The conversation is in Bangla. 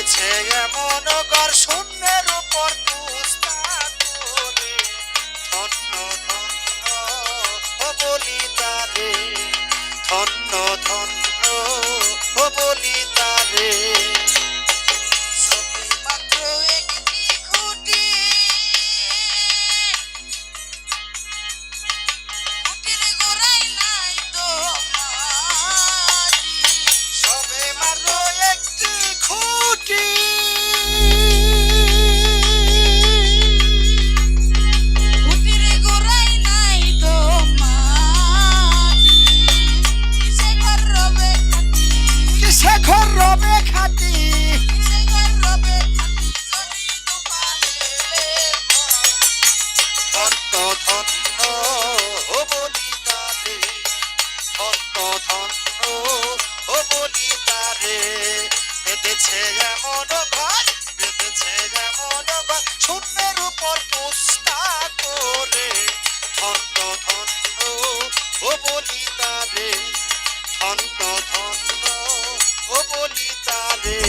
বেঁধেছে এমন ঘর শূন্যের উপর পুস্তা করে ধন্য ধন্য ও বলি তারে ধন্য ধন্য ও বলি তারে সবে মাত্র একটি খুঁটি খুঁটির গোড়ায় নাই তো মাটি সবে মাত্র একটি খুঁটি খুঁটির গোড়ায় নাই তো মাটি কিসে ঘর রবে খাটি কিসে ঘর রবে খাটি কিসে ঘর রবে খাটি যদি দোকানে ধন্য ধন্য ও বলি তারে ধন্য ধন্য ও বলি তারে বেঁধেছে এমন ঘর বেঁধেছে এমন ঘর শূন্যের উপর পুস্তা করে ধন্য ধন্য ও বলি তারে ধন্য ধন্য ও বলি তারে